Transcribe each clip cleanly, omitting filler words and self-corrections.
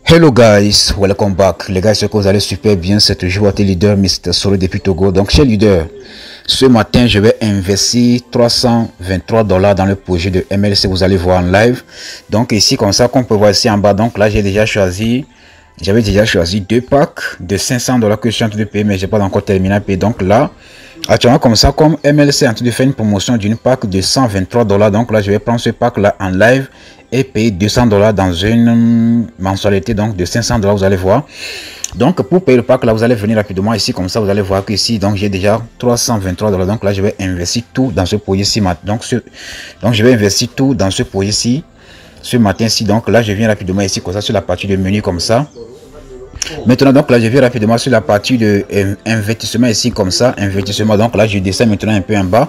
Hello guys, welcome back. Les gars, j'espère que vous allez super bien. C'est toujours votre leader Mr. Solo depuis Togo. Donc chez leader, ce matin je vais investir $323 dans le projet de MLC. Vous allez voir en live. Donc ici comme ça, qu'on peut voir ici en bas. Donc là j'avais déjà choisi deux packs de $500 que je suis en train de payer, mais j'ai pas encore terminé à payer. Donc là actuellement comme ça, comme MLC est en train de faire une promotion d'une pack de $123, donc là je vais prendre ce pack là en live et payer $200 dans une mensualité donc de $500. Vous allez voir. Donc pour payer le pack là, vous allez venir rapidement ici comme ça. Vous allez voir que ici donc j'ai déjà $323. Donc là je vais investir tout dans ce projet ci. Donc je vais investir tout dans ce projet ci ce matin-ci. Donc là je viens rapidement ici comme ça sur la partie de menu comme ça. Maintenant donc là je viens rapidement sur la partie de investissement ici comme ça, investissement. Donc là je descends maintenant un peu en bas,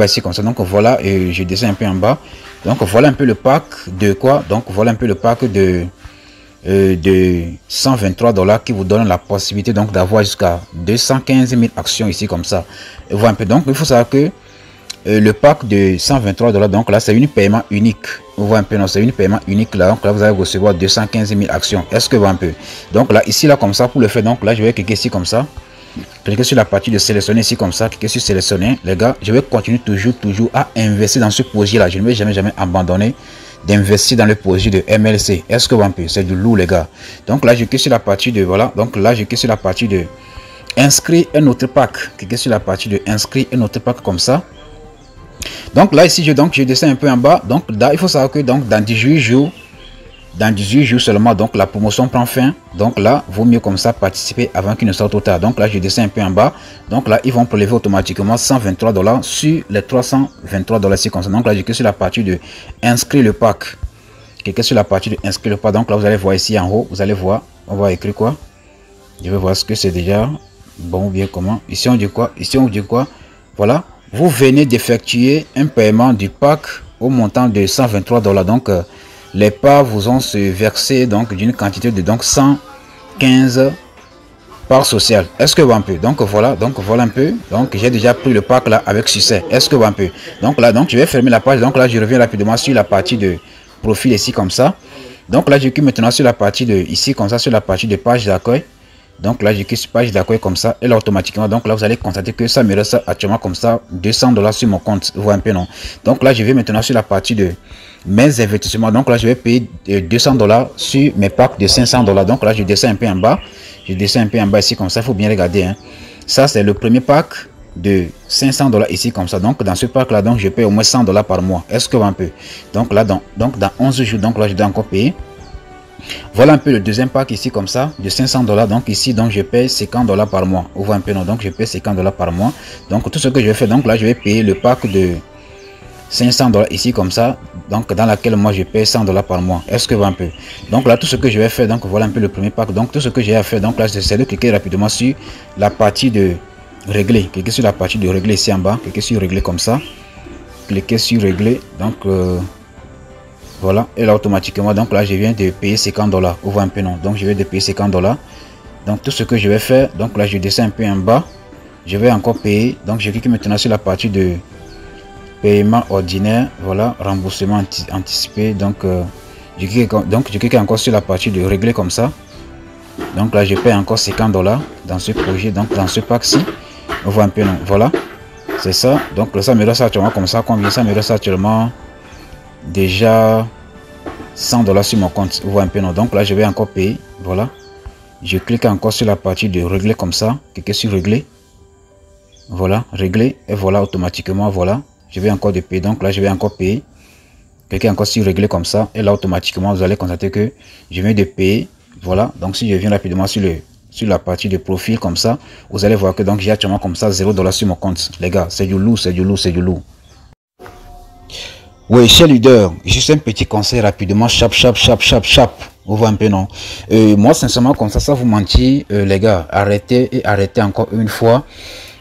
ici comme ça. Donc voilà, et je descends un peu en bas. Donc voilà un peu le pack de quoi. Donc voilà un peu le pack de $123 qui vous donne la possibilité donc d'avoir jusqu'à 215 000 actions ici comme ça. Et voilà un peu. Donc il faut savoir que le pack de $123, donc là c'est une paiement unique. Vous voyez un peu, non, c'est une paiement unique là. Donc là vous allez recevoir 215 000 actions. Est-ce que vous voyez un peu? Donc là ici là comme ça pour le faire. Donc là je vais cliquer ici comme ça, cliquer sur la partie de sélectionner ici comme ça, cliquer sur sélectionner. Les gars, je vais continuer toujours à investir dans ce projet là. Je ne vais jamais abandonner d'investir dans le projet de MLC. Est-ce que vous voyez un peu? C'est du lourd les gars. Donc là je clique sur la partie de voilà. Donc là je clique sur la partie de inscrire un autre pack. Cliquez sur la partie de inscrire un autre pack comme ça. Donc là ici je descends un peu en bas. Donc là il faut savoir que donc dans 18 jours seulement donc la promotion prend fin. Donc là vaut mieux comme ça participer avant qu'il ne sorte trop tard. Donc là je descends un peu en bas. Donc là ils vont prélever automatiquement $123 sur les $323 ici comme ça. Donc là je clique sur la partie de inscrire le pack. Cliquez sur la partie de inscrire le pack. Donc là vous allez voir ici en haut, vous allez voir, on va écrire quoi. Je vais voir ce que c'est déjà bon ou bien comment. Ici on dit quoi, voilà. Vous venez d'effectuer un paiement du pack au montant de $123. Donc les parts vous ont se versé donc d'une quantité de donc 115 parts sociales. Est-ce que vous un peu? Donc voilà un peu. Donc j'ai déjà pris le pack là avec succès. Est-ce que vous un peu? Donc là je vais fermer la page. Donc là je reviens rapidement sur la partie de profil ici comme ça. Donc là je clique maintenant sur la partie de ici comme ça, sur la partie de page d'accueil. Donc là je clique sur page d'accueil comme ça et là automatiquement donc là vous allez constater que ça me reste actuellement comme ça $200 sur mon compte. Vous voyez un peu non? Donc là je vais maintenant sur la partie de mes investissements. Donc là je vais payer $200 sur mes packs de $500. Donc là je descends un peu en bas, ici comme ça. Il faut bien regarder hein. Ça c'est le premier pack de $500 ici comme ça. Donc dans ce pack là donc je paye au moins $100 par mois. Est-ce que vous un peu? Donc là dans 11 jours donc là je dois encore payer. Voilà un peu le deuxième pack ici comme ça de $500. Donc ici donc je paye $50 par mois. Vous voyez un peu non? Donc je paye $50 par mois. Donc tout ce que je vais faire, donc là je vais payer le pack de $500 ici comme ça, donc dans laquelle moi je paye $100 par mois. Est-ce que vous voyez un peu? Donc là tout ce que je vais faire, donc voilà un peu le premier pack. Donc tout ce que j'ai à faire, donc là c'est de cliquer rapidement sur la partie de régler. Cliquez sur la partie de régler ici en bas, cliquez sur régler comme ça, cliquez sur régler. Donc voilà, et là automatiquement donc là je viens de payer $50. Vous voyez un peu non? Donc je vais de payer $50. Donc tout ce que je vais faire, donc là je descends un peu en bas, je vais encore payer. Donc je clique maintenant sur la partie de paiement ordinaire, voilà, remboursement anticipé. Donc je clique encore sur la partie de régler comme ça. Donc là je paye encore $50 dans ce projet, donc dans ce pack ci. Vous voyez un peu non? Voilà, c'est ça. Donc ça me reste actuellement comme ça. Combien ça me reste actuellement? Déjà $100 sur mon compte. Vous voyez un peu non? Donc là je vais encore payer. Voilà, je clique encore sur la partie de régler comme ça, cliquez sur régler. Voilà, régler, et voilà automatiquement, voilà, je vais encore de payer. Donc là je vais encore payer, cliquez encore sur régler comme ça, et là automatiquement vous allez constater que je viens de payer. Voilà, donc si je viens rapidement sur la partie de profil comme ça, vous allez voir que donc j'ai actuellement comme ça $0 sur mon compte. Les gars, c'est du lourd, c'est du lourd. Oui, cher leader, juste un petit conseil rapidement, chap. Vous voyez un peu non? Moi sincèrement comme ça vous mentir, les gars, arrêtez encore une fois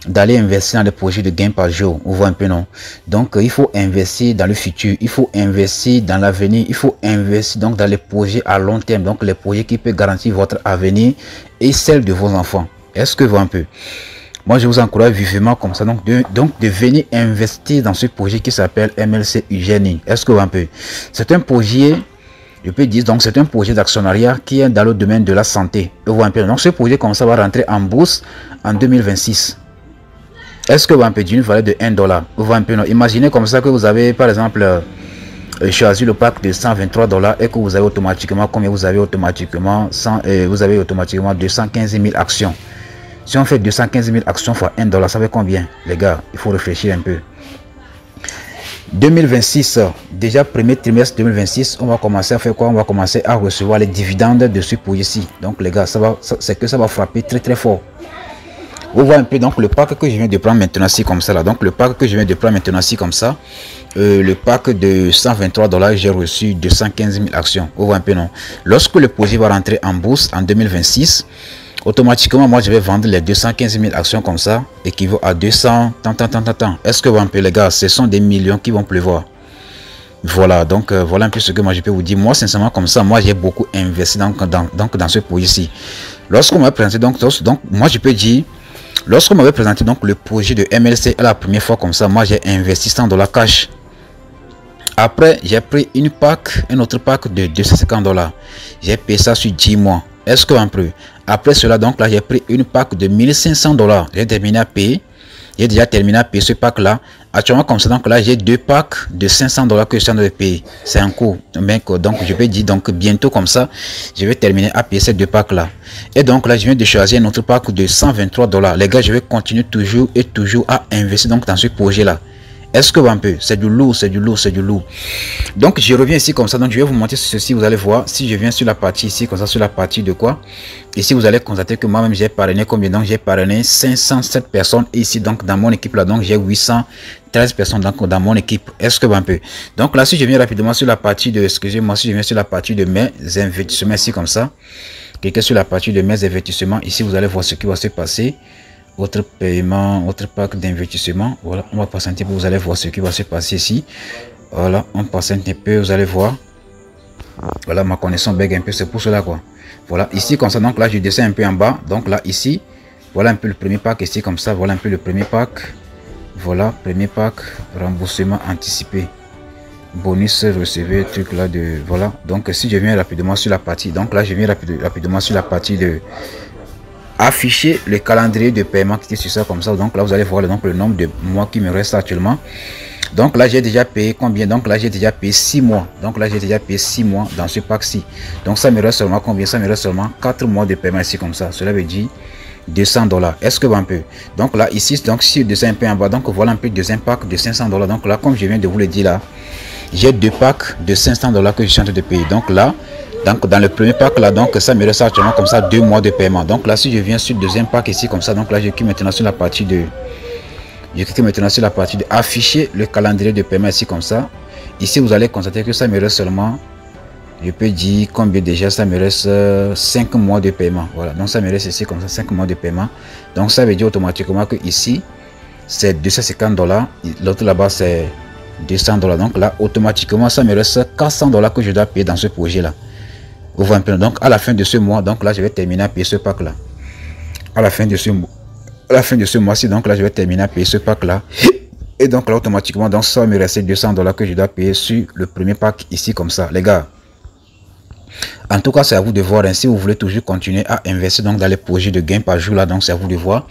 d'aller investir dans des projets de gain par jour. Vous voyez un peu non? Donc il faut investir dans le futur, il faut investir dans l'avenir, il faut investir donc dans les projets à long terme, donc les projets qui peuvent garantir votre avenir et celle de vos enfants. Est-ce que vous voyez un peu? Moi, je vous encourage vivement comme ça, donc de venir investir dans ce projet qui s'appelle MLC Eugenie. Est-ce que vous voyez un peu? C'est un projet je peux dire, donc c'est un projet d'actionnariat qui est dans le domaine de la santé. Vous voyez un peu. Donc ce projet comme ça va rentrer en bourse en 2026. Est-ce que vous avez une valeur de 1 $? Vous voyez un peu. Non? Imaginez comme ça que vous avez par exemple choisi le pack de 123 $ et que vous avez automatiquement combien? Vous avez automatiquement 215 000 actions. Si on fait 215 000 actions fois 1 $, ça fait combien les gars? Il faut réfléchir un peu. 2026, déjà premier trimestre 2026, on va commencer à faire quoi? On va commencer à recevoir les dividendes de ce projet-ci. Donc les gars, c'est que ça va frapper très très fort. Vous voyez un peu donc le pack que je viens de prendre maintenant ici comme ça là. Donc le pack que je viens de prendre maintenant ici comme ça, le pack de 123 $, j'ai reçu 215 000 actions. Vous voyez un peu non? Lorsque le projet va rentrer en bourse en 2026, automatiquement moi je vais vendre les 215 000 actions comme ça, équivaut à 200 tant. Est-ce que vous voyez un peu les gars, ce sont des millions qui vont pleuvoir. Voilà, donc voilà un peu ce que moi je peux vous dire. Moi sincèrement comme ça, moi j'ai beaucoup investi dans ce projet-ci. Lorsqu'on m'a présenté donc moi je peux dire, lorsqu'on m'avait présenté donc le projet de MLC à la première fois comme ça, moi j'ai investi 100 $ cash. Après j'ai pris un autre pack de 250 $. J'ai payé ça sur 10 mois. Est-ce que un peu? Après cela donc là j'ai pris une pack de 1500 $. J'ai terminé à payer. J'ai déjà terminé à payer ce pack là. Actuellement comme ça donc là j'ai deux packs de 500 $ que je suis en train de payer. C'est un coût. Donc je peux dire donc bientôt comme ça je vais terminer à payer ces deux packs là. Et donc là je viens de choisir un autre pack de 123 $. Les gars, je vais continuer toujours à investir donc dans ce projet là. Est-ce que un peu? C'est du lourd, c'est du lourd, c'est du lourd. Donc je reviens ici comme ça. Donc je vais vous montrer ceci. Vous allez voir si je viens sur la partie ici comme ça, sur la partie de quoi. Ici vous allez constater que moi-même j'ai parrainé combien? Donc j'ai parrainé 507 personnes. Et ici donc dans mon équipe là, donc j'ai 813 personnes donc dans mon équipe. Est-ce que un peu? Donc là si je viens rapidement sur la partie de, excusez-moi, si je viens sur la partie de mes investissements ici comme ça, cliquez sur la partie de mes investissements. Ici vous allez voir ce qui va se passer. Autre paiement, autre pack d'investissement. Voilà, on va passer un petit peu, vous allez voir ce qui va se passer ici. Voilà, on passe un petit peu, vous allez voir. Voilà, ma connexion bug un peu, c'est pour cela quoi. Voilà, ici comme ça, donc là je descends un peu en bas. Donc là ici, voilà un peu le premier pack ici comme ça. Voilà un peu le premier pack. Voilà, premier pack, remboursement anticipé. Bonus recevé, truc là de, voilà. Donc si je viens rapidement sur la partie, donc là je viens rapidement sur la partie de afficher le calendrier de paiement qui est sur ça comme ça. Donc là vous allez voir donc le nombre de mois qui me reste actuellement. Donc là j'ai déjà payé combien? Donc là j'ai déjà payé 6 mois. Donc là j'ai déjà payé 6 mois dans ce pack ci. Donc ça me reste seulement combien? Ça me reste seulement 4 mois de paiement ici comme ça. Cela veut dire 200 $. Est-ce que un peu? Donc là ici, donc si je descends un peu en bas, donc voilà un peu deuxième pack de 500 $. Donc là comme je viens de vous le dire là, j'ai deux packs de 500 $ que je suis en train de payer. Donc là, donc dans le premier pack là, donc ça me reste actuellement comme ça 2 mois de paiement. Donc là si je viens sur le deuxième pack ici comme ça, donc là je clique maintenant sur la partie de, afficher le calendrier de paiement ici comme ça. Ici vous allez constater que ça me reste seulement, je peux dire combien déjà, ça me reste 5 mois de paiement. Voilà, donc ça me reste ici comme ça 5 mois de paiement. Donc ça veut dire automatiquement que ici c'est 250 $, l'autre là-bas c'est 200 $. Donc là automatiquement ça me reste 400 $ que je dois payer dans ce projet là. Vous voyez un peu. Donc à la fin de ce mois, donc là je vais terminer à payer ce pack là. À la fin de ce mois-ci, donc là je vais terminer à payer ce pack là. Et donc là automatiquement, donc ça me reste 200 $ que je dois payer sur le premier pack ici comme ça, les gars. En tout cas c'est à vous de voir. Si vous voulez toujours continuer à investir donc dans les projets de gain par jour là, donc c'est à vous de voir.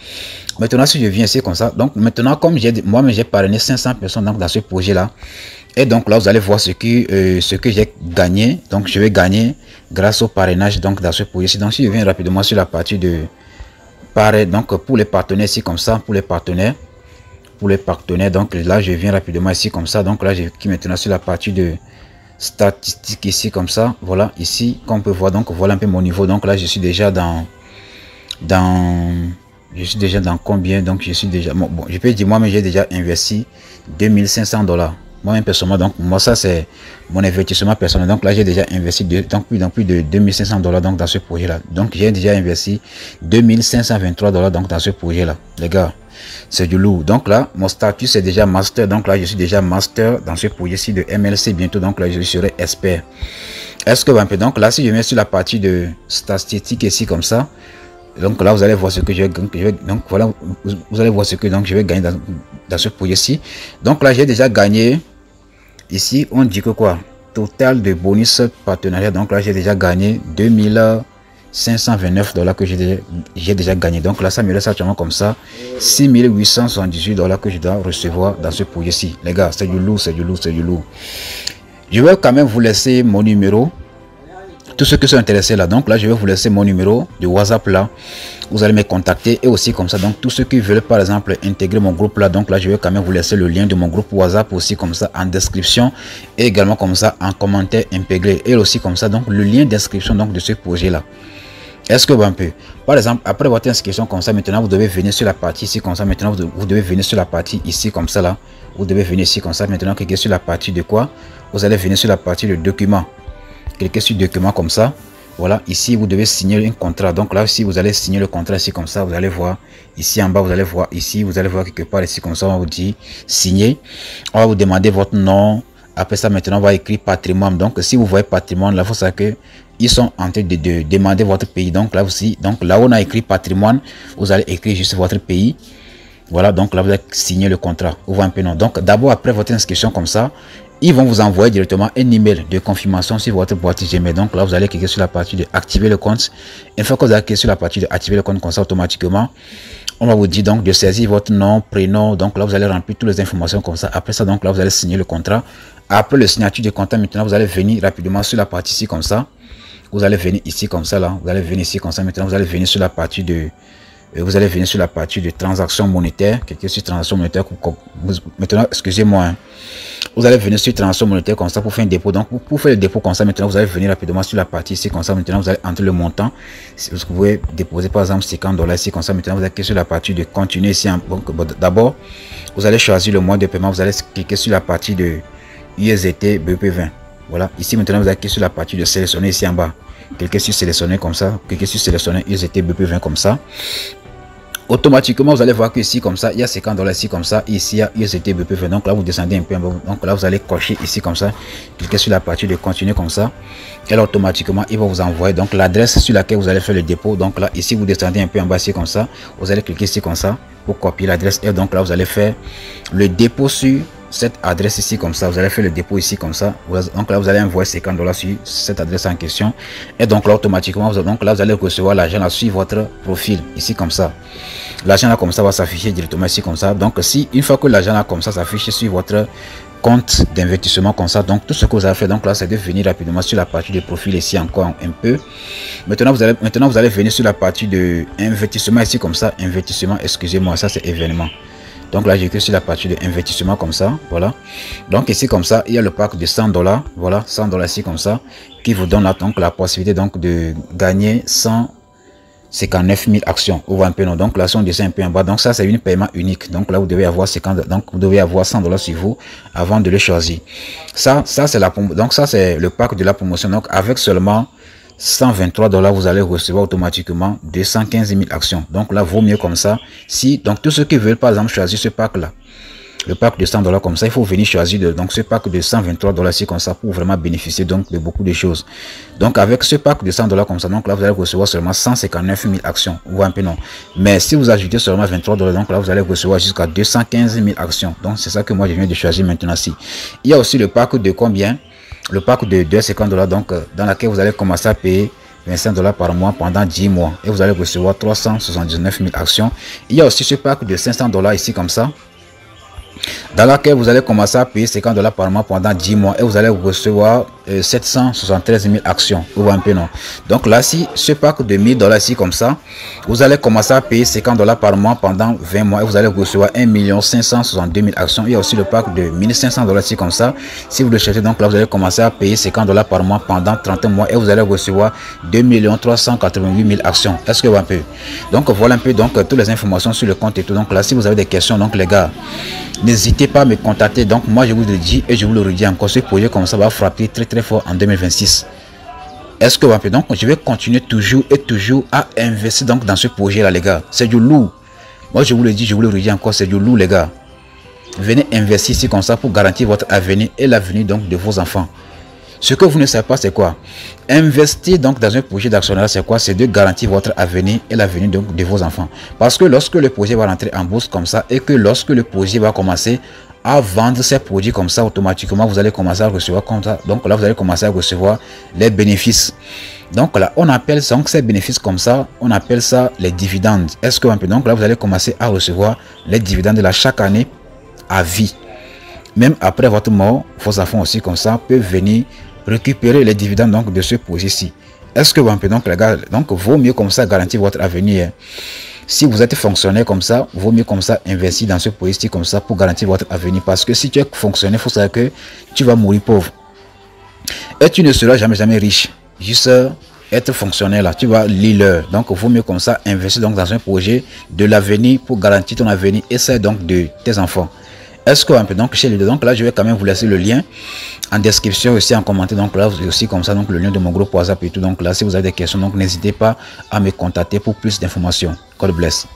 Maintenant si je viens ici comme ça, donc maintenant comme moi-même j'ai parrainé 500 personnes donc dans ce projet là. Et donc là vous allez voir ce que j'ai gagné. Donc je vais gagner grâce au parrainage donc dans ce projet. Donc si je viens rapidement sur la partie de pareil, donc pour les partenaires ici comme ça, pour les partenaires, donc là je viens rapidement ici comme ça. Donc là je clique maintenant sur la partie de statistiques ici comme ça. Voilà, ici comme on peut voir, donc voilà un peu mon niveau. Donc là je suis déjà dans combien? Donc je suis déjà, bon je peux dire moi-même j'ai déjà investi 2500 $. Moi-même personnellement, donc moi ça c'est mon investissement personnel. Donc là j'ai déjà investi plus de 2500 $ donc dans ce projet là. Donc j'ai déjà investi 2523 $ donc dans ce projet là, les gars. C'est du lourd. Donc là mon statut c'est déjà master. Donc là je suis déjà master dans ce projet-ci de MLC bientôt. Donc là je serai expert. Est-ce que un peu? Donc là si je mets sur la partie de statistiques ici comme ça, donc là vous allez voir ce que je vais, donc voilà, vous allez voir ce que donc je vais gagner dans ce projet-ci. Donc là j'ai déjà gagné. Ici on dit que quoi? total de bonus partenariat. Donc là, j'ai déjà gagné 2529 $ que j'ai déjà gagné. Donc là, ça me laisse actuellement comme ça 6878 $ que je dois recevoir dans ce projet-ci. Les gars, c'est du lourd, c'est du lourd, c'est du lourd. Je vais quand même vous laisser mon numéro. Tous ceux qui sont intéressés là, donc là je vais vous laisser mon numéro de WhatsApp là, vous allez me contacter et aussi comme ça, donc tous ceux qui veulent par exemple intégrer mon groupe là, donc là je vais quand même vous laisser le lien de mon groupe WhatsApp aussi comme ça en description et également comme ça en commentaire intégré et aussi comme ça donc le lien d'inscription donc de ce projet là. Est-ce que vous un peu, par exemple après votre inscription comme ça, maintenant vous devez venir sur la partie ici comme ça, maintenant vous devez venir sur la partie ici comme ça là, vous devez venir ici comme ça, maintenant cliquez sur la partie de quoi, vous allez venir sur la partie de documents. Cliquez sur document comme ça. Voilà, ici vous devez signer un contrat. Donc là, si vous allez signer le contrat ici comme ça, vous allez voir ici en bas, vous allez voir ici, vous allez voir quelque part ici comme ça, on va vous dire signer. On va vous demander votre nom. Après ça, maintenant, on va écrire patrimoine. Donc si vous voyez patrimoine, là, il faut savoir que ils sont en train de demander votre pays. Donc là aussi, donc là où on a écrit patrimoine, vous allez écrire juste votre pays. Voilà, donc là vous allez signer le contrat. Vous voyez un peu non. Donc d'abord après votre inscription comme ça, ils vont vous envoyer directement un email de confirmation sur votre boîte Gmail. Donc là, vous allez cliquer sur la partie de activer le compte. Une fois que vous allez cliquer sur la partie de activer le compte comme ça, automatiquement, on va vous dire donc de saisir votre nom, prénom. Donc là, vous allez remplir toutes les informations comme ça. Après ça, donc là, vous allez signer le contrat. Après le signature du contrat, maintenant, vous allez venir rapidement sur la partie ici comme ça. Vous allez venir ici comme ça là. Vous allez venir ici comme ça. Maintenant, vous allez venir sur la partie de transactions monétaires. Cliquez sur transactions monétaires. Maintenant, excusez-moi. Hein. Vous allez venir sur transaction monétaire comme ça pour faire un dépôt. Donc pour faire le dépôt comme ça, maintenant vous allez venir rapidement sur la partie ici comme ça. Maintenant vous allez entrer le montant. Si vous pouvez déposer par exemple 50 $ ici comme ça. Maintenant vous allez cliquer sur la partie de continuer ici. Donc d'abord vous allez choisir le moyen de paiement. Vous allez cliquer sur la partie de USDT BP20. Voilà, ici maintenant vous allez cliquer sur la partie de sélectionner ici en bas. Cliquez sur sélectionner comme ça. Cliquez sur sélectionner USDT BP20 comme ça. Automatiquement vous allez voir que ici comme ça il y a 50 $ ici comme ça, ici il y a USDT BP20. Donc là vous descendez un peu, donc là vous allez cocher ici comme ça, cliquez sur la partie de continuer comme ça et là automatiquement il va vous envoyer donc l'adresse sur laquelle vous allez faire le dépôt. Donc là ici vous descendez un peu en bas ici comme ça, vous allez cliquer ici comme ça pour copier l'adresse et donc là vous allez faire le dépôt sur cette adresse ici comme ça. Vous allez faire le dépôt ici comme ça. Donc là vous allez envoyer 50 $ sur cette adresse en question et donc là automatiquement donc là vous allez recevoir l'argent sur votre profil ici comme ça. L'argent là comme ça va s'afficher directement ici comme ça. Donc si une fois que l'argent là comme ça s'affiche sur votre compte d'investissement comme ça, donc tout ce que vous avez fait donc là c'est de venir rapidement sur la partie de profil ici encore un peu. Maintenant vous allez venir sur la partie de investissement ici comme ça. Investissement, excusez-moi, ça c'est événement. Donc là j'ai cliqué sur la partie de investissement comme ça. Voilà, donc ici comme ça il y a le pack de 100 $. Voilà, 100 $ ici comme ça qui vous donne là donc la possibilité donc de gagner 159 000 actions. Vous voyez un peu non. Donc là si on descend un peu en bas, donc ça c'est une paiement unique. Donc là vous devez avoir 50, donc vous devez avoir 100 $ sur vous avant de le choisir. Ça c'est la, donc ça c'est le pack de la promotion. Donc avec seulement 123 $, vous allez recevoir automatiquement 215 000 actions. Donc là vaut mieux comme ça. Si donc tous ceux qui veulent par exemple choisir ce pack là, le pack de 100 $ comme ça, il faut venir choisir donc ce pack de 123 $ ici comme ça pour vraiment bénéficier donc de beaucoup de choses. Donc avec ce pack de 100 $ comme ça, donc là vous allez recevoir seulement 159 000 actions. Vous voyez un peu non. Mais si vous ajoutez seulement 23 $, donc là vous allez recevoir jusqu'à 215 000 actions. Donc c'est ça que moi je viens de choisir maintenant ici. Il y a aussi le pack de combien? Le pack de 250 $, donc dans laquelle vous allez commencer à payer 25 $ par mois pendant 10 mois et vous allez recevoir 379 000 actions. Il y a aussi ce pack de 500 $ ici comme ça, dans laquelle vous allez commencer à payer 50 $ par mois pendant 10 mois et vous allez recevoir 773 000 actions. Vous voyez un peu non. Donc là si ce pack de 1000 $ ici comme ça, vous allez commencer à payer 50 $ par mois pendant 20 mois et vous allez recevoir 1 562 000 actions. Il y a aussi le pack de 1500 $ ici comme ça. Si vous le cherchez, donc là vous allez commencer à payer 50 $ par mois pendant 30 mois et vous allez recevoir 2 388 000 actions. Est-ce que vous voyez un peu? Donc voilà un peu donc toutes les informations sur le compte et tout. Donc là si vous avez des questions, donc les gars, n'hésitez pas à me contacter. Donc moi je vous le dis et je vous le redis encore, ce projet comme ça va frapper très fort en 2026. Est-ce que vous avez? Donc je vais continuer toujours à investir donc dans ce projet là les gars. C'est du lourd. Moi je vous le dis, je vous le redis encore, c'est du lourd les gars. Venez investir ici comme ça pour garantir votre avenir et l'avenir donc de vos enfants. Ce que vous ne savez pas c'est quoi? Investir donc dans un projet d'actionnariat c'est quoi? C'est de garantir votre avenir et l'avenir donc de vos enfants. Parce que lorsque le projet va rentrer en bourse comme ça et que lorsque le projet va commencer à vendre ces produits comme ça, automatiquement vous allez commencer à recevoir comme ça. Donc là vous allez commencer à recevoir les bénéfices. Donc là on appelle ça, donc ces bénéfices comme ça, on appelle ça les dividendes. Est-ce que donc là vous allez commencer à recevoir les dividendes de la chaque année à vie. Même après votre mort, vos enfants aussi comme ça peuvent venir récupérer les dividendes donc de ce projet-ci. Est-ce que donc les gars, donc vaut mieux comme ça garantir votre avenir. Si vous êtes fonctionnaire comme ça, vaut mieux comme ça investir dans ce projet comme ça pour garantir votre avenir. Parce que si tu es fonctionnaire, il faut savoir que tu vas mourir pauvre. Et tu ne seras jamais riche. Juste être fonctionnaire là, tu vas lire. Donc vaut mieux comme ça investir donc dans un projet de l'avenir pour garantir ton avenir et c'est donc de tes enfants. Est-ce que un peu donc chez les deux, donc là je vais quand même vous laisser le lien en description aussi, en commentaire. Donc là vous avez aussi comme ça donc le lien de mon groupe WhatsApp et tout. Donc là si vous avez des questions, donc n'hésitez pas à me contacter pour plus d'informations. God bless.